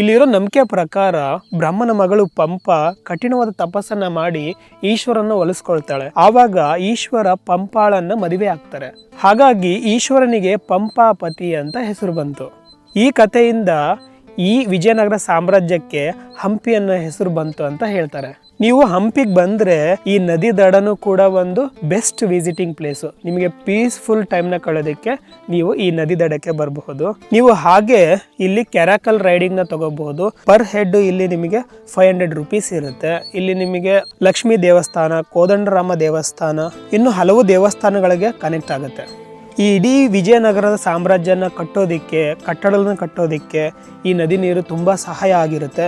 ಇಲ್ಲಿರೋ ನಂಬಿಕೆ ಪ್ರಕಾರ ಬ್ರಹ್ಮನ ಮಗಳು ಪಂಪ ಕಠಿಣವಾದ ತಪಸ್ಸನ್ನ ಮಾಡಿ ಈಶ್ವರನ ಒಲಿಸ್ಕೊಳ್ತಾಳೆ. ಆವಾಗ ಈಶ್ವರ ಪಂಪಾಳನ್ನ ಮದುವೆ ಆಗ್ತಾರೆ. ಹಾಗಾಗಿ ಈಶ್ವರನಿಗೆ ಪಂಪಾಪತಿ ಅಂತ ಹೆಸರು ಬಂತು. ಈ ಕಥೆಯಿಂದ ಈ ವಿಜಯನಗರ ಸಾಮ್ರಾಜ್ಯಕ್ಕೆ ಹಂಪಿ ಅನ್ನೋ ಹೆಸರು ಬಂತು ಅಂತ ಹೇಳ್ತಾರೆ. ನೀವು ಹಂಪಿಗೆ ಬಂದ್ರೆ ಈ ನದಿ ದಡನು ಕೂಡ ಒಂದು ಬೆಸ್ಟ್ ವಿಸಿಟಿಂಗ್ ಪ್ಲೇಸ್. ನಿಮಗೆ ಪೀಸ್ಫುಲ್ ಟೈಮ್ ನ ಕಳೆಯೋದಕ್ಕೆ ನೀವು ಈ ನದಿ ದಡಕ್ಕೆ ಬರಬಹುದು. ನೀವು ಹಾಗೆ ಇಲ್ಲಿ ಕ್ಯಾರಾಕಲ್ ರೈಡಿಂಗ್ ನ ತಗೋಬಹುದು. ಪರ್ ಹೆಡ್ ಇಲ್ಲಿ ನಿಮಗೆ 500 ರೂಪೀಸ್ ಇರುತ್ತೆ. ಇಲ್ಲಿ ನಿಮಗೆ ಲಕ್ಷ್ಮೀ ದೇವಸ್ಥಾನ, ಕೋದಂಡರಾಮ ದೇವಸ್ಥಾನ, ಇನ್ನು ಹಲವು ದೇವಸ್ಥಾನಗಳಿಗೆ ಕನೆಕ್ಟ್ ಆಗುತ್ತೆ. ಈ ಇಡೀ ವಿಜಯನಗರದ ಸಾಮ್ರಾಜ್ಯನ ಕಟ್ಟಡಗಳನ್ನ ಕಟ್ಟೋದಿಕ್ಕೆ ಈ ನದಿ ನೀರು ತುಂಬ ಸಹಾಯ ಆಗಿರುತ್ತೆ.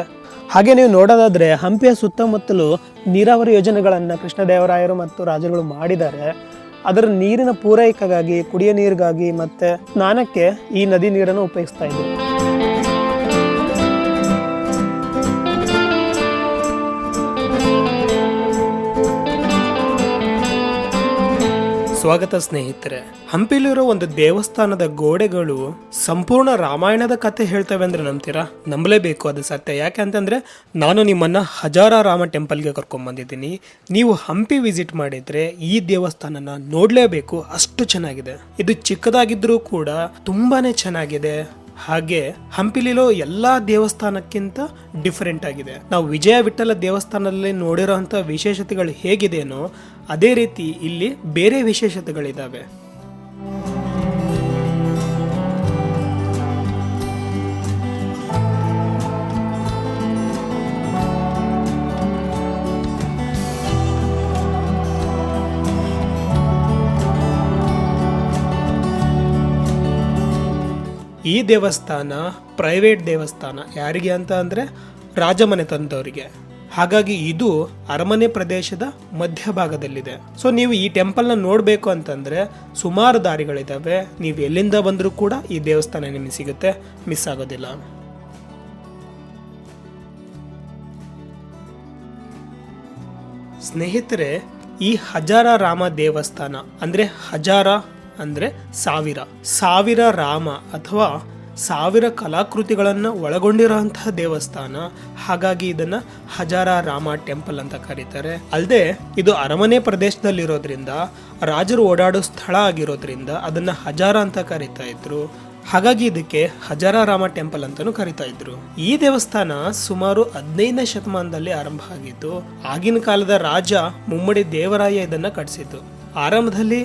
ಹಾಗೆ ನೀವು ನೋಡೋದಾದ್ರೆ ಹಂಪಿಯ ಸುತ್ತಮುತ್ತಲು ನೀರಾವರಿ ಯೋಜನೆಗಳನ್ನು ಕೃಷ್ಣದೇವರಾಯರು ಮತ್ತು ರಾಜರುಗಳು ಮಾಡಿದ್ದಾರೆ. ಅದರ ನೀರಿನ ಪೂರೈಕೆಗಾಗಿ, ಕುಡಿಯೋ ನೀರಿಗಾಗಿ ಮತ್ತು ಸ್ನಾನಕ್ಕೆ ಈ ನದಿ ನೀರನ್ನು ಉಪಯೋಗಿಸ್ತಾ ಇದ್ದೀವಿ. ಸ್ವಾಗತ ಸ್ನೇಹಿತರೆ. ಹಂಪಿಲಿರೋ ಒಂದು ದೇವಸ್ಥಾನದ ಗೋಡೆಗಳು ಸಂಪೂರ್ಣ ರಾಮಾಯಣದ ಕಥೆ ಹೇಳ್ತವೆ ಅಂದ್ರೆ ನಂಬ್ತೀರಾ? ನಂಬಲೇಬೇಕು, ಅದು ಸತ್ಯ. ಯಾಕೆ ಅಂತಂದ್ರೆ ನಾನು ನಿಮ್ಮನ್ನ ಹಜಾರ ರಾಮ ಟೆಂಪಲ್ಗೆ ಕರ್ಕೊಂಡ್ ಬಂದಿದ್ದೀನಿ. ನೀವು ಹಂಪಿ ವಿಸಿಟ್ ಮಾಡಿದ್ರೆ ಈ ದೇವಸ್ಥಾನನ ನೋಡ್ಲೇಬೇಕು, ಅಷ್ಟು ಚೆನ್ನಾಗಿದೆ. ಇದು ಚಿಕ್ಕದಾಗಿದ್ರೂ ಕೂಡ ತುಂಬಾನೇ ಚೆನ್ನಾಗಿದೆ. ಹಾಗೆ ಹಂಪಿಲಿರೋ ಎಲ್ಲಾ ದೇವಸ್ಥಾನಕ್ಕಿಂತ ಡಿಫರೆಂಟ್ ಆಗಿದೆ. ನಾವು ವಿಜಯ ವಿಠಲ ದೇವಸ್ಥಾನದಲ್ಲಿ ನೋಡಿರೋಂಥ ವಿಶೇಷತೆಗಳು ಹೇಗಿದೆಯೋ ಅದೇ ರೀತಿ ಇಲ್ಲಿ ಬೇರೆ ವಿಶೇಷತೆಗಳಿದಾವೆ. ಈ ದೇವಸ್ಥಾನ ಪ್ರೈವೇಟ್ ದೇವಸ್ಥಾನ. ಯಾರಿಗೆ ಅಂತ ಅಂದರೆ ರಾಜಮನೆ ತಂದವರಿಗೆ. ಹಾಗಾಗಿ ಇದು ಅರಮನೆ ಪ್ರದೇಶದ ಮಧ್ಯಭಾಗದಲ್ಲಿದೆ. ಸೊ ನೀವು ಈ ಟೆಂಪಲ್ನ ನೋಡಬೇಕು ಅಂತಂದರೆ ಸುಮಾರು ದಾರಿಗಳಿದ್ದಾವೆ. ನೀವು ಎಲ್ಲಿಂದ ಬಂದರೂ ಕೂಡ ಈ ದೇವಸ್ಥಾನ ನಿಮಗೆ ಸಿಗುತ್ತೆ, ಮಿಸ್ ಆಗೋದಿಲ್ಲ. ಸ್ನೇಹಿತರೆ, ಈ ಹಜಾರ ರಾಮ ದೇವಸ್ಥಾನ ಅಂದರೆ ಹಜಾರ ಅಂದ್ರೆ ಸಾವಿರ ರಾಮ ಅಥವಾ 1000 ಕಲಾಕೃತಿಗಳನ್ನು ಒಳಗೊಂಡಿರುವಂತಹ ದೇವಸ್ಥಾನ. ಹಾಗಾಗಿ ಇದನ್ನ ಹಜಾರ ರಾಮ ಟೆಂಪಲ್ ಅಂತ ಕರೀತಾರೆ. ಅಲ್ಲದೆ ಇದು ಅರಮನೆ ಪ್ರದೇಶದಲ್ಲಿರೋದ್ರಿಂದ, ರಾಜರು ಓಡಾಡೋ ಸ್ಥಳ ಆಗಿರೋದ್ರಿಂದ ಅದನ್ನ ಹಜಾರ ಅಂತ ಕರೀತಾ ಇದ್ರು. ಹಾಗಾಗಿ ಇದಕ್ಕೆ ಹಜಾರ ರಾಮ ಟೆಂಪಲ್ ಅಂತಾನೂ ಕರಿತಾ ಇದ್ರು. ಈ ದೇವಸ್ಥಾನ ಸುಮಾರು 15ನೇ ಶತಮಾನದಲ್ಲಿ ಆರಂಭ ಆಗಿತ್ತು. ಆಗಿನ ಕಾಲದ ರಾಜ ಮುಮ್ಮಡಿ ದೇವರಾಯ ಇದನ್ನ ಕಟ್ಟಿಸಿದ್ದು. ಆರಂಭದಲ್ಲಿ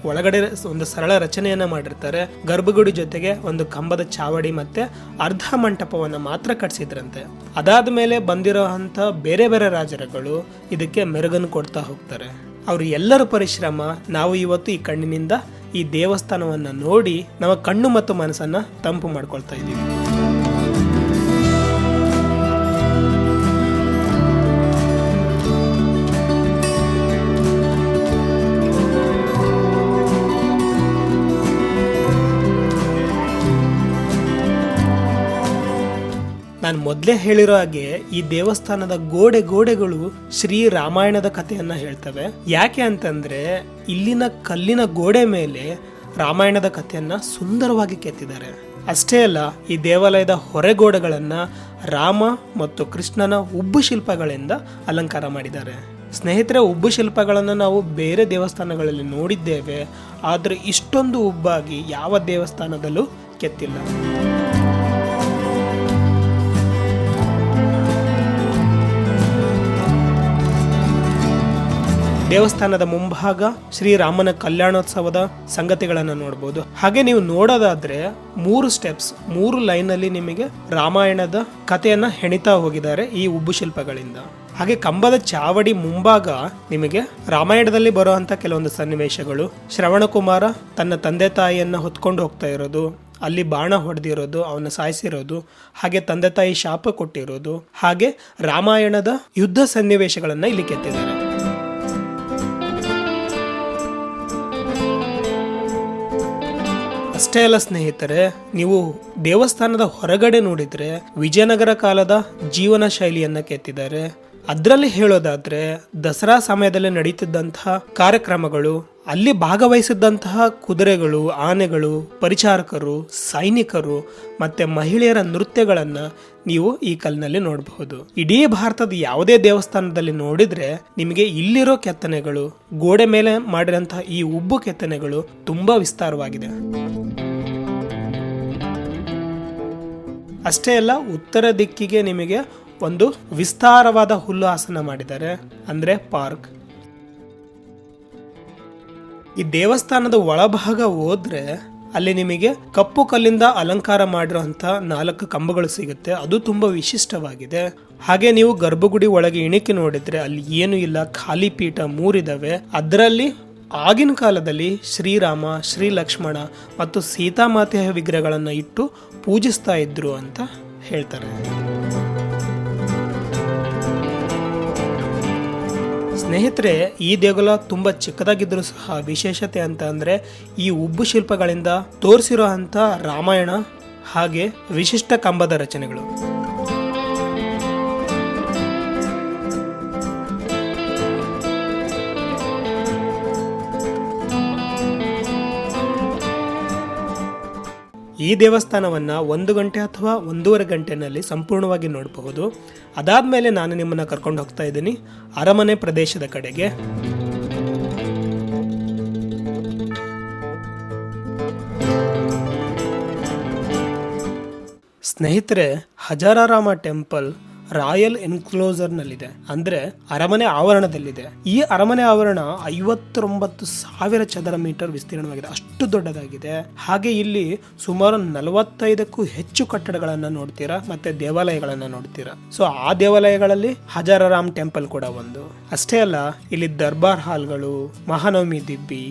ಒಳಗಡೆ ಒಂದು ಸರಳ ರಚನೆಯನ್ನ ಮಾಡಿರ್ತಾರೆ. ಗರ್ಭಗುಡಿ ಜೊತೆಗೆ ಒಂದು ಕಂಬದ ಚಾವಡಿ ಮತ್ತೆ ಅರ್ಧ ಮಂಟಪವನ್ನ ಮಾತ್ರ ಕಟ್ಸಿದ್ರಂತೆ. ಅದಾದ ಮೇಲೆ ಬಂದಿರೋಂಥ ಬೇರೆ ಬೇರೆ ರಾಜರುಗಳು ಇದಕ್ಕೆ ಮೆರುಗನ್ನು ಕೊಡ್ತಾ ಹೋಗ್ತಾರೆ. ಅವ್ರ ಎಲ್ಲರ ಪರಿಶ್ರಮ ನಾವು ಇವತ್ತು ಈ ಕಣ್ಣಿನಿಂದ ಈ ದೇವಸ್ಥಾನವನ್ನ ನೋಡಿ ನಮ್ಮ ಕಣ್ಣು ಮತ್ತು ಮನಸ್ಸನ್ನ ತಂಪು ಮಾಡ್ಕೊಳ್ತಾ ಇದ್ದೀವಿ. ನಾನು ಮೊದಲೇ ಹೇಳಿರೋ ಹಾಗೆ ಈ ದೇವಸ್ಥಾನದ ಗೋಡೆಗಳು ಶ್ರೀ ರಾಮಾಯಣದ ಕಥೆಯನ್ನ ಹೇಳ್ತವೆ. ಯಾಕೆ ಅಂತಂದ್ರೆ ಇಲ್ಲಿನ ಕಲ್ಲಿನ ಗೋಡೆ ಮೇಲೆ ರಾಮಾಯಣದ ಕಥೆಯನ್ನ ಸುಂದರವಾಗಿ ಕೆತ್ತಿದ್ದಾರೆ. ಅಷ್ಟೇ ಅಲ್ಲ, ಈ ದೇವಾಲಯದ ಹೊರೆಗೋಡೆಗಳನ್ನ ರಾಮ ಮತ್ತು ಕೃಷ್ಣನ ಉಬ್ಬು ಶಿಲ್ಪಗಳಿಂದ ಅಲಂಕಾರ ಮಾಡಿದ್ದಾರೆ. ಸ್ನೇಹಿತರೆ, ಉಬ್ಬು ಶಿಲ್ಪಗಳನ್ನು ನಾವು ಬೇರೆ ದೇವಸ್ಥಾನಗಳಲ್ಲಿ ನೋಡಿದ್ದೇವೆ, ಆದರೆ ಇಷ್ಟೊಂದು ಉಬ್ಬಾಗಿ ಯಾವ ದೇವಸ್ಥಾನದಲ್ಲೂ ಕೆತ್ತಿಲ್ಲ. ದೇವಸ್ಥಾನದ ಮುಂಭಾಗ ಶ್ರೀರಾಮನ ಕಲ್ಯಾಣೋತ್ಸವದ ಸಂಗತಿಗಳನ್ನು ನೋಡಬಹುದು. ಹಾಗೆ ನೀವು ನೋಡೋದಾದ್ರೆ 3 ಸ್ಟೆಪ್ಸ್, 3 ಲೈನ್ ಅಲ್ಲಿ ನಿಮಗೆ ರಾಮಾಯಣದ ಕಥೆಯನ್ನ ಹೆಣಿತಾ ಹೋಗಿದ್ದಾರೆ ಈ ಉಬ್ಬು ಶಿಲ್ಪಗಳಿಂದ. ಹಾಗೆ ಕಂಬದ ಚಾವಡಿ ಮುಂಭಾಗ ನಿಮಗೆ ರಾಮಾಯಣದಲ್ಲಿ ಬರುವಂತ ಕೆಲವೊಂದು ಸನ್ನಿವೇಶಗಳು, ಶ್ರವಣಕುಮಾರ ತನ್ನ ತಂದೆ ತಾಯಿಯನ್ನ ಹೊತ್ಕೊಂಡು ಹೋಗ್ತಾ ಇರೋದು, ಅಲ್ಲಿ ಬಾಣ ಹೊಡೆದಿರೋದು, ಅವನ್ನ ಸಾಯಿಸಿರೋದು, ಹಾಗೆ ತಂದೆ ತಾಯಿ ಶಾಪ ಕೊಟ್ಟಿರೋದು, ಹಾಗೆ ರಾಮಾಯಣದ ಯುದ್ಧ ಸನ್ನಿವೇಶಗಳನ್ನ ಇಲ್ಲಿ ಕೆತ್ತಿದ್ದಾರೆ. ಅಷ್ಟೇ ಅಲ್ಲ ಸ್ನೇಹಿತರೆ, ನೀವು ದೇವಸ್ಥಾನದ ಹೊರಗಡೆ ನೋಡಿದ್ರೆ ವಿಜಯನಗರ ಕಾಲದ ಜೀವನ ಶೈಲಿಯನ್ನ ಕೆತ್ತಿದ್ದಾರೆ. ಅದರಲ್ಲಿ ಹೇಳೋದಾದ್ರೆ ದಸರಾ ಸಮಯದಲ್ಲಿ ನಡೀತಿದ್ದಂತಹ ಕಾರ್ಯಕ್ರಮಗಳು, ಅಲ್ಲಿ ಭಾಗವಹಿಸಿದ್ದಂತಹ ಕುದುರೆಗಳು, ಆನೆಗಳು, ಪರಿಚಾರಕರು, ಸೈನಿಕರು ಮತ್ತೆ ಮಹಿಳೆಯರ ನೃತ್ಯಗಳನ್ನ ನೀವು ಈ ಕಲ್ಲಿನಲ್ಲಿ ನೋಡಬಹುದು. ಇಡೀ ಭಾರತದ ಯಾವುದೇ ದೇವಸ್ಥಾನದಲ್ಲಿ ನೋಡಿದ್ರೆ ನಿಮಗೆ ಇಲ್ಲಿರೋ ಕೆತ್ತನೆಗಳು, ಗೋಡೆ ಮೇಲೆ ಮಾಡಿರಂತಹ ಈ ಉಬ್ಬು ಕೆತ್ತನೆಗಳು ತುಂಬಾ ವಿಸ್ತಾರವಾಗಿದೆ. ಅಷ್ಟೇ ಅಲ್ಲ, ಉತ್ತರ ದಿಕ್ಕಿಗೆ ನಿಮಗೆ ಒಂದು ವಿಸ್ತಾರವಾದ ಹುಲ್ಲು ಹಾಸನ ಮಾಡಿದ್ದಾರೆ, ಅಂದ್ರೆ ಪಾರ್ಕ್. ಈ ದೇವಸ್ಥಾನದ ಒಳಭಾಗ ಹೋದ್ರೆ ಅಲ್ಲಿ ನಿಮಗೆ ಕಪ್ಪು ಕಲ್ಲಿಂದ ಅಲಂಕಾರ ಮಾಡಿರುವಂತ 4 ಕಂಬಗಳು ಸಿಗುತ್ತೆ. ಅದು ತುಂಬಾ ವಿಶಿಷ್ಟವಾಗಿದೆ. ಹಾಗೆ ನೀವು ಗರ್ಭಗುಡಿ ಒಳಗೆ ಇಣಿಕಿ ನೋಡಿದ್ರೆ ಅಲ್ಲಿ ಏನು ಇಲ್ಲ, ಖಾಲಿ ಪೀಠ 3 ಇದಾವೆ. ಅದರಲ್ಲಿ ಆಗಿನ ಕಾಲದಲ್ಲಿ ಶ್ರೀರಾಮ, ಶ್ರೀ ಲಕ್ಷ್ಮಣ ಮತ್ತು ಸೀತಾಮಾತೆಯ ವಿಗ್ರಹಗಳನ್ನು ಇಟ್ಟು ಪೂಜಿಸ್ತಾ ಇದ್ರು ಅಂತ ಹೇಳ್ತಾರೆ. ಸ್ನೇಹಿತರೆ, ಈ ದೇಗುಲ ತುಂಬಾ ಚಿಕ್ಕದಾಗಿದ್ರೂ ಸಹ ವಿಶೇಷತೆ ಅಂತ ಅಂದ್ರೆ ಈ ಉಬ್ಬು ಶಿಲ್ಪಗಳಿಂದ ತೋರಿಸಿರೋ ಅಂತ ರಾಮಾಯಣ ಹಾಗೆ ವಿಶಿಷ್ಟ ಕಂಬದ ರಚನೆಗಳು. ಈ ದೇವಸ್ಥಾನವನ್ನ 1 ಗಂಟೆ ಅಥವಾ 1.5 ಗಂಟೆನಲ್ಲಿ ಸಂಪೂರ್ಣವಾಗಿ ನೋಡಬಹುದು. ಅದಾದ್ಮೇಲೆ ನಾನು ನಿಮ್ಮನ್ನ ಕರ್ಕೊಂಡು ಹೋಗ್ತಾ ಇದ್ದೀನಿ ಅರಮನೆ ಪ್ರದೇಶದ ಕಡೆಗೆ. ಸ್ನೇಹಿತರೆ, ಹಜಾರಾರಾಮ ಟೆಂಪಲ್ ರಾಯಲ್ ಎನ್ಕ್ಲೋಸರ್ ನಲ್ಲಿದೆ, ಅಂದ್ರೆ ಅರಮನೆ ಆವರಣದಲ್ಲಿದೆ. ಈ ಅರಮನೆ ಆವರಣ 59,000 ಚದರ ಮೀಟರ್ ವಿಸ್ತೀರ್ಣವಾಗಿದೆ, ಅಷ್ಟು ದೊಡ್ಡದಾಗಿದೆ. ಹಾಗೆ ಇಲ್ಲಿ ಸುಮಾರು 45ಕ್ಕೂ ಹೆಚ್ಚು ಕಟ್ಟಡಗಳನ್ನ ನೋಡ್ತೀರಾ, ಮತ್ತೆ ದೇವಾಲಯಗಳನ್ನ ನೋಡ್ತೀರಾ. ಸೊ ಆ ದೇವಾಲಯಗಳಲ್ಲಿ ಹಜಾರಾರಾಮ್ ಟೆಂಪಲ್ ಕೂಡ ಒಂದು. ಅಷ್ಟೇ ಅಲ್ಲ, ಇಲ್ಲಿ ದರ್ಬಾರ್ ಹಾಲ್ಗಳು, ಮಹಾನವಮಿ ದಿಬ್ಬಿ,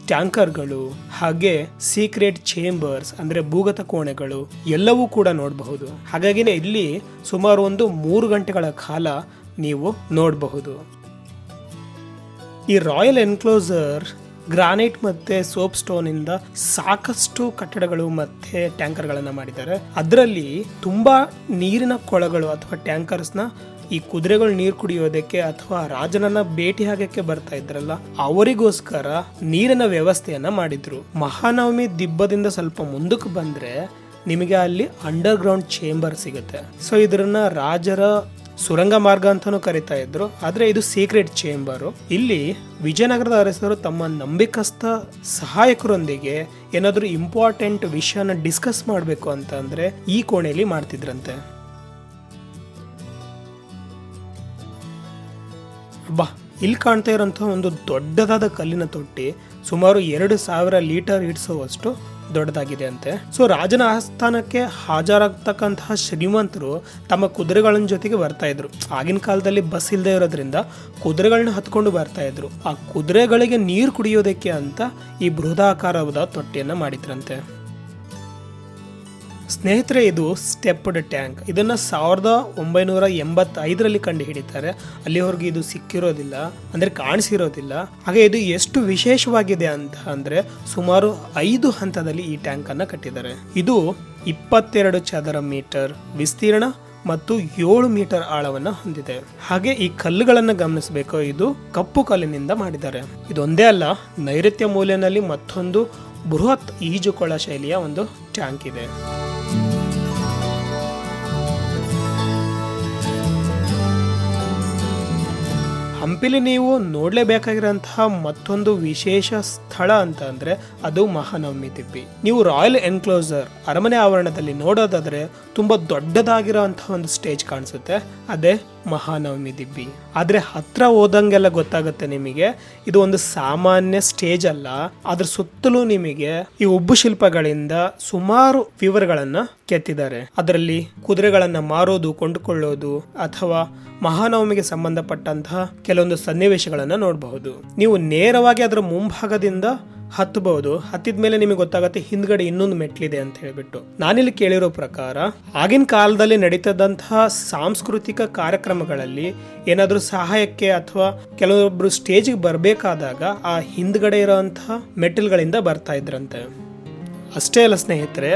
ಟ್ಯಾಂಕರ್ಗಳು, ಹಾಗೆ ಸೀಕ್ರೆಟ್ ಚೇಂಬರ್ಸ್ ಅಂದ್ರೆ ಭೂಗತ ಕೋಣೆಗಳು ಎಲ್ಲವೂ ಕೂಡ ನೋಡಬಹುದು. ಹಾಗಾಗಿ ಇಲ್ಲಿ ಸುಮಾರು 3 ಗಂಟೆಗಳ ಕಾಲ ನೀವು ನೋಡಬಹುದು. ಈ ರಾಯಲ್ ಎನ್ಕ್ಲೋಸರ್ ಗ್ರಾನೈಟ್ ಮತ್ತೆ ಸೋಪ್ ಸ್ಟೋನ್ ಇಂದ ಸಾಕಷ್ಟು ಕಟ್ಟಡಗಳು ಮತ್ತೆ ಟ್ಯಾಂಕರ್ ಗಳನ್ನ ಮಾಡಿದ್ದಾರೆ. ಅದರಲ್ಲಿ ತುಂಬಾ ನೀರಿನ ಕೊಳಗಳು ಅಥವಾ ಟ್ಯಾಂಕರ್ಸ್ ನ ಈ ಕುದುರೆಗಳು ನೀರು ಕುಡಿಯೋದಕ್ಕೆ ಅಥವಾ ರಾಜನನ್ನ ಭೇಟಿ ಆಗಕ್ಕೆ ಬರ್ತಾ ಇದ್ರಲ್ಲ, ಅವರಿಗೋಸ್ಕರ ನೀರಿನ ವ್ಯವಸ್ಥೆಯನ್ನ ಮಾಡಿದ್ರು. ಮಹಾನವಮಿ ದಿಬ್ಬದಿಂದ ಸ್ವಲ್ಪ ಮುಂದಕ್ಕೆ ಬಂದ್ರೆ ನಿಮಗೆ ಅಲ್ಲಿ ಅಂಡರ್ ಗ್ರೌಂಡ್ ಚೇಂಬರ್ ಸಿಗುತ್ತೆ. ಸೊ ಇದನ್ನ ರಾಜರ ಸುರಂಗ ಮಾರ್ಗ ಅಂತಾನೂ ಕರಿತಾ ಇದ್ರು, ಆದ್ರೆ ಇದು ಸೀಕ್ರೆಟ್ ಚೇಂಬರ್. ಇಲ್ಲಿ ವಿಜಯನಗರದ ಅರಸರು ತಮ್ಮ ನಂಬಿಕಸ್ಥ ಸಹಾಯಕರೊಂದಿಗೆ ಏನಾದ್ರು ಇಂಪಾರ್ಟೆಂಟ್ ವಿಷಯನ ಡಿಸ್ಕಸ್ ಮಾಡ್ಬೇಕು ಅಂತ ಅಂದ್ರೆ ಈ ಕೋಣೆಯಲ್ಲಿ ಮಾಡ್ತಿದ್ರಂತೆ. ಬಾ, ಇಲ್ಲಿ ಕಾಣ್ತಾ ಇರೋಂಥ ಒಂದು ದೊಡ್ಡದಾದ ಕಲ್ಲಿನ ತೊಟ್ಟಿ ಸುಮಾರು 2,000 ಲೀಟರ್ ಇಡಿಸುವಷ್ಟು ದೊಡ್ಡದಾಗಿದೆ ಅಂತೆ. ಸೊ ರಾಜನ ಆಸ್ಥಾನಕ್ಕೆ ಹಾಜರಾಗ್ತಕ್ಕಂತಹ ಶ್ರೀಮಂತರು ತಮ್ಮ ಕುದುರೆಗಳ ಜೊತೆಗೆ ಬರ್ತಾ ಇದ್ರು. ಆಗಿನ ಕಾಲದಲ್ಲಿ ಬಸ್ ಇಲ್ಲದೆ ಇರೋದ್ರಿಂದ ಕುದುರೆಗಳನ್ನ ಹತ್ಕೊಂಡು ಬರ್ತಾ ಇದ್ರು. ಆ ಕುದುರೆಗಳಿಗೆ ನೀರು ಕುಡಿಯೋದಕ್ಕೆ ಅಂತ ಈ ಬೃಹದಾಕಾರದ ತೊಟ್ಟಿಯನ್ನ ಮಾಡಿದ್ರಂತೆ. ಸ್ನೇಹಿತರೆ, ಇದು ಸ್ಟೆಪ್ಡ್ ಟ್ಯಾಂಕ್. ಇದನ್ನ 1985ರಲ್ಲಿ ಕಂಡು ಹಿಡಿತಾರೆ. ಅಲ್ಲಿವರೆಗೂ ಇದು ಸಿಕ್ಕಿರೋದಿಲ್ಲ, ಅಂದ್ರೆ ಕಾಣಿಸಿರೋದಿಲ್ಲ. ಹಾಗೆ ಇದು ಎಷ್ಟು ವಿಶೇಷವಾಗಿದೆ ಅಂತ ಅಂದ್ರೆ ಸುಮಾರು 5 ಹಂತದಲ್ಲಿ ಈ ಟ್ಯಾಂಕ್ ಅನ್ನ ಕಟ್ಟಿದ್ದಾರೆ. ಇದು 22 ಚದರ ಮೀಟರ್ ವಿಸ್ತೀರ್ಣ ಮತ್ತು 7 ಮೀಟರ್ ಆಳವನ್ನ ಹೊಂದಿದೆ. ಹಾಗೆ ಈ ಕಲ್ಲುಗಳನ್ನ ಗಮನಿಸಬೇಕು, ಇದು ಕಪ್ಪು ಕಲ್ಲಿನಿಂದ ಮಾಡಿದ್ದಾರೆ. ಇದೊಂದೇ ಅಲ್ಲ, ನೈಋತ್ಯ ಮೂಲೆಯಲ್ಲಿ ಮತ್ತೊಂದು ಬೃಹತ್ ಈಜುಕೊಳ ಶೈಲಿಯ ಒಂದು ಟ್ಯಾಂಕ್ ಇದೆ. ಹಂಪಿಲಿ ನೀವು ನೋಡ್ಲೇಬೇಕಾಗಿರೋಂತಹ ಮತ್ತೊಂದು ವಿಶೇಷ ಸ್ಥಳ ಅಂತ ಅಂದ್ರೆ ಅದು ಮಹಾನವಮಿ ದಿಬ್ಬಿ. ನೀವು ರಾಯಲ್ ಎನ್ಕ್ಲೋಸರ್ ಅರಮನೆ ಆವರಣದಲ್ಲಿ ನೋಡೋದಾದ್ರೆ ತುಂಬಾ ದೊಡ್ಡದಾಗಿರೋಂತಹ ಒಂದು ಸ್ಟೇಜ್ ಕಾಣಿಸುತ್ತೆ, ಅದೇ ಮಹಾನವಮಿ ದಿಬ್ಬಿ. ಆದ್ರೆ ಹತ್ರ ಹೋದಂಗೆಲ್ಲ ಗೊತ್ತಾಗುತ್ತೆ ನಿಮಗೆ ಇದು ಒಂದು ಸಾಮಾನ್ಯ ಸ್ಟೇಜ್ ಅಲ್ಲ. ಅದ್ರ ಸುತ್ತಲೂ ನಿಮಗೆ ಈ ಉಬ್ಬು ಶಿಲ್ಪಗಳಿಂದ ಸುಮಾರು ವಿವರಗಳನ್ನ ಕೆತ್ತಿದ್ದಾರೆ. ಅದರಲ್ಲಿ ಕುದುರೆಗಳನ್ನ ಮಾರೋದು, ಕೊಂಡುಕೊಳ್ಳೋದು ಅಥವಾ ಮಹಾನವಮಿಗೆ ಸಂಬಂಧಪಟ್ಟಂತಹ ಕೆಲವೊಂದು ಸನ್ನಿವೇಶಗಳನ್ನ ನೋಡಬಹುದು. ನೀವು ನೇರವಾಗಿ ಅದರ ಮುಂಭಾಗದಿಂದ ಹತ್ತಬಹುದು. ಹತ್ತಿದ ಮೇಲೆ ನಿಮಗೆ ಗೊತ್ತಾಗುತ್ತೆ ಹಿಂದ್ಗಡೆ ಇನ್ನೊಂದು ಮೆಟ್ಲಿದೆ ಅಂತ ಹೇಳ್ಬಿಟ್ಟು. ನಾನಿಲ್ಲಿ ಕೇಳಿರೋ ಪ್ರಕಾರ ಆಗಿನ ಕಾಲದಲ್ಲಿ ನಡೀತದಂತಹ ಸಾಂಸ್ಕೃತಿಕ ಕಾರ್ಯಕ್ರಮಗಳಲ್ಲಿ ಏನಾದ್ರೂ ಸಹಾಯಕ್ಕೆ ಅಥವಾ ಕೆಲವೊಬ್ರು ಸ್ಟೇಜ್ಗೆ ಬರ್ಬೇಕಾದಾಗ ಆ ಹಿಂದ್ಗಡೆ ಇರೋಂತಹ ಮೆಟ್ಟಿಲ್ಗಳಿಂದ ಬರ್ತಾ ಇದ್ರಂತೆ. ಅಷ್ಟೇ ಅಲ್ಲ ಸ್ನೇಹಿತರೆ,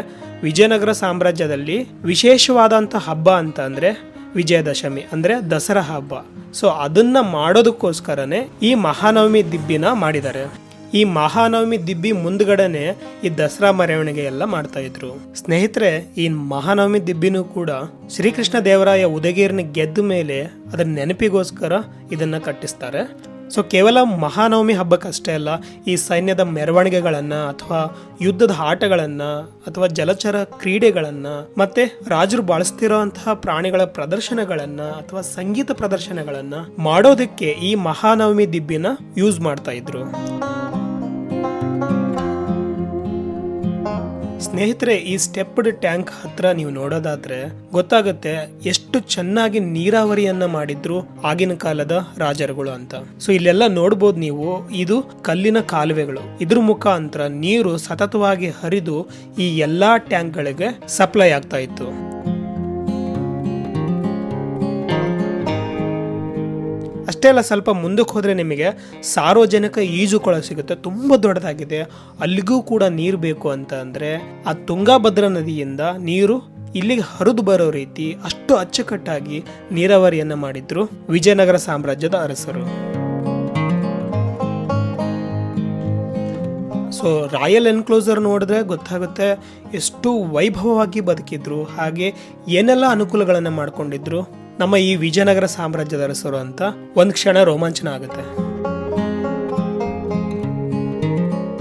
ವಿಜಯನಗರ ಸಾಮ್ರಾಜ್ಯದಲ್ಲಿ ವಿಶೇಷವಾದಂತಹ ಹಬ್ಬ ಅಂತ ಅಂದ್ರೆ ವಿಜಯದಶಮಿ ಅಂದ್ರೆ ದಸರಾ ಹಬ್ಬ. ಸೊ ಅದನ್ನ ಮಾಡೋದಕ್ಕೋಸ್ಕರನೇ ಈ ಮಹಾನವಮಿ ದಿಬ್ಬಿನ ಮಾಡಿದ್ದಾರೆ. ಈ ಮಹಾನವಮಿ ದಿಬ್ಬಿ ಮುಂದ್ಗಡೆನೆ ಈ ದಸರಾ ಮೆರವಣಿಗೆ ಎಲ್ಲ ಮಾಡ್ತಾ ಇದ್ರು. ಸ್ನೇಹಿತರೆ, ಈ ಮಹಾನವಮಿ ದಿಬ್ಬಿನೂ ಕೂಡ ಶ್ರೀಕೃಷ್ಣ ದೇವರಾಯ ಉದಯಗಿರಿನ ಗೆದ್ದ ಮೇಲೆ ಅದರ ನೆನಪಿಗೋಸ್ಕರ ಇದನ್ನ ಕಟ್ಟಿಸ್ತಾರೆ. ಸೊ ಕೇವಲ ಮಹಾನವಮಿ ಹಬ್ಬಕ್ಕಷ್ಟೇ ಅಲ್ಲ, ಈ ಸೈನ್ಯದ ಮೆರವಣಿಗೆಗಳನ್ನ ಅಥವಾ ಯುದ್ಧದ ಆಟಗಳನ್ನ ಅಥವಾ ಜಲಚರ ಕ್ರೀಡೆಗಳನ್ನ ಮತ್ತೆ ರಾಜರು ಬಳಸ್ತಿರೋಂತಹ ಪ್ರಾಣಿಗಳ ಪ್ರದರ್ಶನಗಳನ್ನ ಅಥವಾ ಸಂಗೀತ ಪ್ರದರ್ಶನಗಳನ್ನ ಮಾಡೋದಕ್ಕೆ ಈ ಮಹಾನವಮಿ ದಿಬ್ಬಿನ ಯೂಸ್ ಮಾಡ್ತಾ ಇದ್ರು. ಸ್ನೇಹಿತರೆ, ಈ ಸ್ಟೆಪ್ಡ್ ಟ್ಯಾಂಕ್ ಹತ್ರ ನೀವು ನೋಡೋದಾದ್ರೆ ಗೊತ್ತಾಗುತ್ತೆ ಎಷ್ಟು ಚೆನ್ನಾಗಿ ನೀರಾವರಿಯನ್ನ ಮಾಡಿದ್ರು ಆಗಿನ ಕಾಲದ ರಾಜರುಗಳು ಅಂತ. ಸೊ ಇಲ್ಲೆಲ್ಲ ನೋಡ್ಬೋದು ನೀವು, ಇದು ಕಲ್ಲಿನ ಕಾಲುವೆಗಳು. ಇದ್ರ ಮುಖಾಂತರ ನೀರು ಸತತವಾಗಿ ಹರಿದು ಈ ಎಲ್ಲಾ ಟ್ಯಾಂಕ್ ಗಳಿಗೆ ಸಪ್ಲೈ ಆಗ್ತಾ ಇತ್ತು. ಅಷ್ಟೇ ಅಲ್ಲ, ಸ್ವಲ್ಪ ಮುಂದಕ್ಕೆ ಹೋದ್ರೆ ನಿಮಗೆ ಸಾರ್ವಜನಿಕ ಈಜುಕೊಳ ಸಿಗುತ್ತೆ, ತುಂಬಾ ದೊಡ್ಡದಾಗಿದೆ. ಅಲ್ಲಿಗೂ ಕೂಡ ನೀರು ಬೇಕು ಅಂತ ಅಂದ್ರೆ ಆ ತುಂಗಾಭದ್ರಾ ನದಿಯಿಂದ ನೀರು ಇಲ್ಲಿಗೆ ಹರಿದು ಬರೋ ರೀತಿ ಅಷ್ಟು ಅಚ್ಚುಕಟ್ಟಾಗಿ ನೀರಾವರಿಯನ್ನ ಮಾಡಿದ್ರು ವಿಜಯನಗರ ಸಾಮ್ರಾಜ್ಯದ ಅರಸರು. ಸೊ ರಾಯಲ್ ಎನ್ಕ್ಲೋಸರ್ ನೋಡಿದ್ರೆ ಗೊತ್ತಾಗುತ್ತೆ ಎಷ್ಟು ವೈಭವವಾಗಿ ಬದುಕಿದ್ರು, ಹಾಗೆ ಏನೆಲ್ಲ ಅನುಕೂಲಗಳನ್ನ ಮಾಡ್ಕೊಂಡಿದ್ರು ನಮ್ಮ ಈ ವಿಜಯನಗರ ಸಾಮ್ರಾಜ್ಯದ ಅರಸರು ಅಂತ ಒಂದ್ ಕ್ಷಣ ರೋಮಾಂಚನ ಆಗುತ್ತೆ.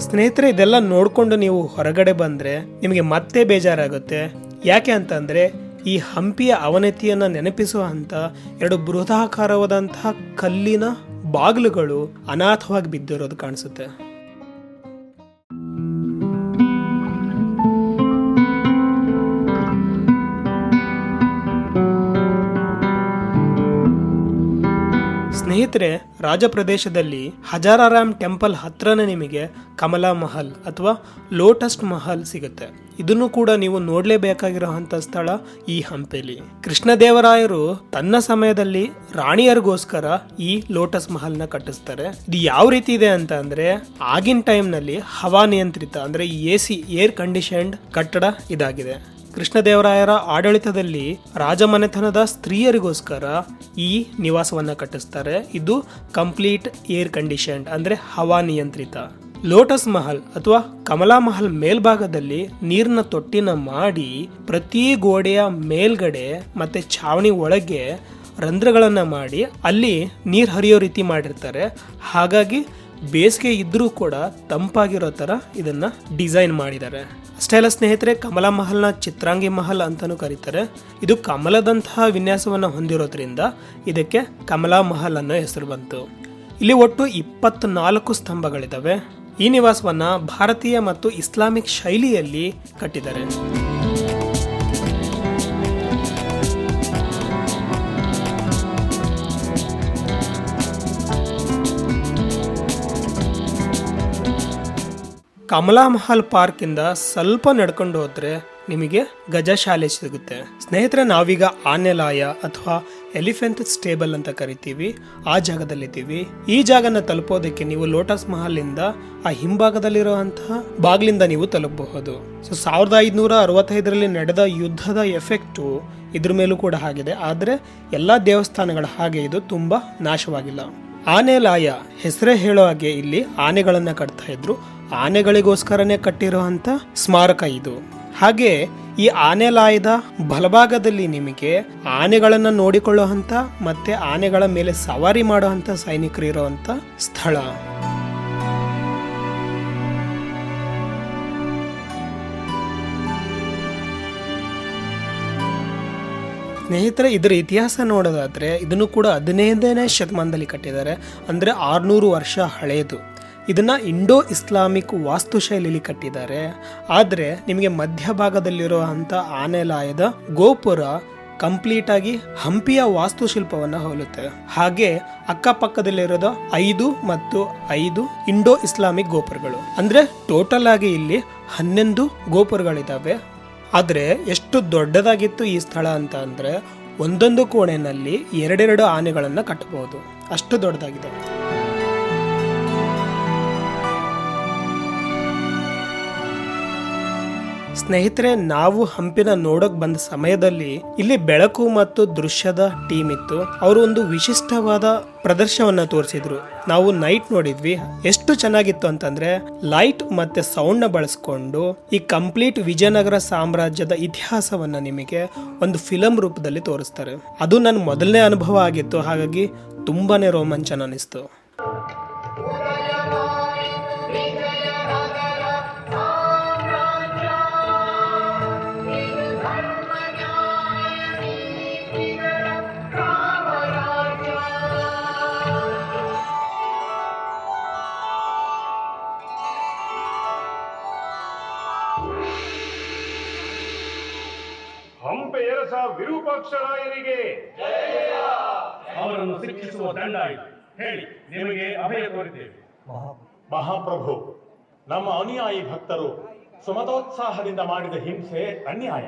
ಸ್ನೇಹಿತರೆ, ಇದೆಲ್ಲ ನೋಡ್ಕೊಂಡು ನೀವು ಹೊರಗಡೆ ಬಂದ್ರೆ ನಿಮಗೆ ಮತ್ತೆ ಬೇಜಾರಾಗುತ್ತೆ. ಯಾಕೆ ಅಂತಂದ್ರೆ ಈ ಹಂಪಿಯ ಅವನತಿಯನ್ನ ನೆನಪಿಸುವಂತ 2 ಬೃಹದಾಕಾರವಾದಂತಹ ಕಲ್ಲಿನ ಬಾಗಿಲುಗಳು ಅನಾಥವಾಗಿ ಬಿದ್ದಿರೋದು ಕಾಣಿಸುತ್ತೆ. ಸ್ನೇಹಿತರೆ, ರಾಜ ಪ್ರದೇಶದಲ್ಲಿ ಹಜಾರಾರಾಮ್ ಟೆಂಪಲ್ ಹತ್ರನೇ ನಿಮಗೆ ಕಮಲಾ ಮಹಲ್ ಅಥವಾ ಲೋಟಸ್ ಮಹಲ್ ಸಿಗುತ್ತೆ. ಇದನ್ನು ಕೂಡ ನೀವು ನೋಡ್ಲೇಬೇಕಾಗಿರುವಂತ ಸ್ಥಳ ಈ ಹಂಪಿಲಿ. ಕೃಷ್ಣದೇವರಾಯರು ತನ್ನ ಸಮಯದಲ್ಲಿ ರಾಣಿಯರಿಗೋಸ್ಕರ ಈ ಲೋಟಸ್ ಮಹಲ್ ನ ಕಟ್ಟಿಸ್ತಾರೆ. ಇದು ಯಾವ ರೀತಿ ಇದೆ ಅಂತ ಅಂದ್ರೆ, ಆಗಿನ ಟೈಮ್ ನಲ್ಲಿ ಹವಾ ನಿಯಂತ್ರಿತ ಅಂದ್ರೆ AC ಏರ್ ಕಂಡೀಷನ್ಡ್ ಕಟ್ಟಡ ಇದಾಗಿದೆ. ಕೃಷ್ಣದೇವರಾಯರ ಆಡಳಿತದಲ್ಲಿ ರಾಜಮನೆತನದ ಸ್ತ್ರೀಯರಿಗೋಸ್ಕರ ಈ ನಿವಾಸವನ್ನ ಕಟ್ಟಿಸ್ತಾರೆ. ಇದು ಕಂಪ್ಲೀಟ್ ಏರ್ ಕಂಡೀಷನ್ಡ್ ಅಂದ್ರೆ ಹವಾ ನಿಯಂತ್ರಿತ. ಲೋಟಸ್ ಮಹಲ್ ಅಥವಾ ಕಮಲಾ ಮಹಲ್ ಮೇಲ್ಭಾಗದಲ್ಲಿ ನೀರಿನ ತೊಟ್ಟಿನ ಮಾಡಿ ಪ್ರತಿ ಗೋಡೆಯ ಮೇಲ್ಗಡೆ ಮತ್ತೆ ಛಾವಣಿ ಒಳಗೆ ರಂಧ್ರಗಳನ್ನ ಮಾಡಿ ಅಲ್ಲಿ ನೀರ್ ಹರಿಯೋ ರೀತಿ ಮಾಡಿರ್ತಾರೆ. ಹಾಗಾಗಿ ಬೇಸಿಗೆ ಇದ್ರೂ ಕೂಡ ತಂಪಾಗಿರೋ ತರ ಇದನ್ನ ಡಿಸೈನ್ ಮಾಡಿದ್ದಾರೆ. ಅಷ್ಟೇ ಅಲ್ಲ ಸ್ನೇಹಿತರೆ, ಕಮಲಾ ಮಹಲ್ನ ಚಿತ್ರಾಂಗಿ ಮಹಲ್ ಅಂತಾನೂ ಕರೀತಾರೆ. ಇದು ಕಮಲದಂತಹ ವಿನ್ಯಾಸವನ್ನ ಹೊಂದಿರೋದ್ರಿಂದ ಇದಕ್ಕೆ ಕಮಲಾ ಮಹಲ್ ಅನ್ನೋ ಹೆಸರು ಬಂತು. ಇಲ್ಲಿ ಒಟ್ಟು 24 ಸ್ತಂಭಗಳಿದಾವೆ. ಈ ನಿವಾಸವನ್ನ ಭಾರತೀಯ ಮತ್ತು ಇಸ್ಲಾಮಿಕ್ ಶೈಲಿಯಲ್ಲಿ ಕಟ್ಟಿದ್ದಾರೆ. ಕಮಲಾ ಮಹಲ್ ಪಾರ್ಕ್ ಇಂದ ಸ್ವಲ್ಪ ನಡ್ಕೊಂಡು ಹೋದ್ರೆ ನಿಮಗೆ ಗಜಶಾಲೆ ಸಿಗುತ್ತೆ. ಸ್ನೇಹಿತರೆ, ನಾವೀಗ ಆನೆಲಾಯ ಅಥವಾ ಎಲಿಫೆಂಟ್ ಸ್ಟೇಬಲ್ ಅಂತ ಕರಿತೀವಿ, ಆ ಜಾಗದಲ್ಲಿದ್ದೀವಿ. ಈ ಜಾಗನ ತಲುಪೋದಕ್ಕೆ ನೀವು ಲೋಟಸ್ ಮಹಲ್ ಇಂದ ಆ ಹಿಂಭಾಗದಲ್ಲಿರುವಂತಹ ಬಾಗ್ಲಿಂದ ನೀವು ತಲುಪಬಹುದು. ಸೊ 1565ರಲ್ಲಿ ನಡೆದ ಯುದ್ಧದ ಎಫೆಕ್ಟು ಇದ್ರ ಮೇಲೂ ಕೂಡ ಆಗಿದೆ. ಆದ್ರೆ ಎಲ್ಲಾ ದೇವಸ್ಥಾನಗಳ ಹಾಗೆ ಇದು ತುಂಬಾ ನಾಶವಾಗಿಲ್ಲ. ಆನೆಲಾಯ ಹೆಸರೇ ಹೇಳೋ ಹಾಗೆ ಇಲ್ಲಿ ಆನೆಗಳನ್ನ ಕಟ್ತಾ ಇದ್ರು. ಆನೆಗಳಿಗೋಸ್ಕರನೇ ಕಟ್ಟಿರುವಂತ ಸ್ಮಾರಕ ಇದು. ಹಾಗೆ ಈ ಆನೆಲಾಯದ ಬಲಭಾಗದಲ್ಲಿ ನಿಮಗೆ ಆನೆಗಳನ್ನ ನೋಡಿಕೊಳ್ಳುವಂತ ಮತ್ತೆ ಆನೆಗಳ ಮೇಲೆ ಸವಾರಿ ಮಾಡುವಂತ ಸೈನಿಕರು ಇರುವಂತ ಸ್ಥಳ. ಸ್ನೇಹಿತರೆ, ಇದರ ಇತಿಹಾಸ ನೋಡೋದಾದ್ರೆ ಇದನ್ನು ಕೂಡ 15ನೇ ಶತಮಾನದಲ್ಲಿ ಕಟ್ಟಿದ್ದಾರೆ. ಅಂದ್ರೆ 600 ವರ್ಷ ಹಳೆಯದು. ಇದನ್ನ ಇಂಡೋ ಇಸ್ಲಾಮಿಕ್ ವಾಸ್ತುಶೈಲಿಯಲ್ಲಿ ಕಟ್ಟಿದ್ದಾರೆ. ಆದ್ರೆ ನಿಮಗೆ ಮಧ್ಯಭಾಗದಲ್ಲಿರುವಂತ ಆನೆಲಾಯದ ಗೋಪುರ ಕಂಪ್ಲೀಟ್ ಆಗಿ ಹಂಪಿಯ ವಾಸ್ತುಶಿಲ್ಪವನ್ನ ಹೋಲುತ್ತೆ. ಹಾಗೆ ಅಕ್ಕಪಕ್ಕದಲ್ಲಿರೋದು 5 ಮತ್ತು 5 ಇಂಡೋ ಇಸ್ಲಾಮಿಕ್ ಗೋಪುರಗಳು. ಅಂದ್ರೆ ಟೋಟಲ್ ಆಗಿ ಇಲ್ಲಿ 11 ಗೋಪುರಗಳಿದಾವೆ. ಆದ್ರೆ ಎಷ್ಟು ದೊಡ್ಡದಾಗಿತ್ತು ಈ ಸ್ಥಳ ಅಂತ ಅಂದ್ರೆ ಒಂದೊಂದು ಕೋಣೆನಲ್ಲಿ 2 ಆನೆಗಳನ್ನ ಕಟ್ಟಬಹುದು, ಅಷ್ಟು ದೊಡ್ಡದಾಗಿದೆ. ಸ್ನೇಹಿತರೆ, ನಾವು ಹಂಪಿನ ನೋಡಕ್ ಬಂದ ಸಮಯದಲ್ಲಿ ಇಲ್ಲಿ ಬೆಳಕು ಮತ್ತು ದೃಶ್ಯದ ಟೀಮ್ ಇತ್ತು. ಅವರು ಒಂದು ವಿಶಿಷ್ಟವಾದ ಪ್ರದರ್ಶನವನ್ನ ತೋರಿಸಿದ್ರು. ನಾವು ನೈಟ್ ನೋಡಿದ್ವಿ. ಎಷ್ಟು ಚೆನ್ನಾಗಿತ್ತು ಅಂತಂದ್ರೆ ಲೈಟ್ ಮತ್ತೆ ಸೌಂಡ್ ನ ಬಳಸ್ಕೊಂಡು ಈ ಕಂಪ್ಲೀಟ್ ವಿಜಯನಗರ ಸಾಮ್ರಾಜ್ಯದ ಇತಿಹಾಸವನ್ನ ನಿಮಗೆ ಒಂದು ಫಿಲಂ ರೂಪದಲ್ಲಿ ತೋರಿಸ್ತಾರೆ. ಅದು ನನ್ನ ಮೊದಲನೇ ಅನುಭವ ಆಗಿತ್ತು. ಹಾಗಾಗಿ ತುಂಬಾನೇ ರೋಮಾಂಚನ ಅನಿಸ್ತು. ಹಂಪೆ ಅರಸ ವಿರೂಪಾಕ್ಷರಾಯರಿಗೆ ಅವರನ್ನು ಶಿಕ್ಷಿಸುವ ದಂಡ ಇದು. ಹೇಳಿ, ನಿಮಗೆ ಅಭಯ ತೋರಿದ್ದೇವೆ. ಮಹಾಪ್ರಭು, ನಮ್ಮ ಅನುಯಾಯಿ ಭಕ್ತರು ಸುಮತೋತ್ಸಾಹದಿಂದ ಮಾಡಿದ ಹಿಂಸೆ ಅನ್ಯಾಯ.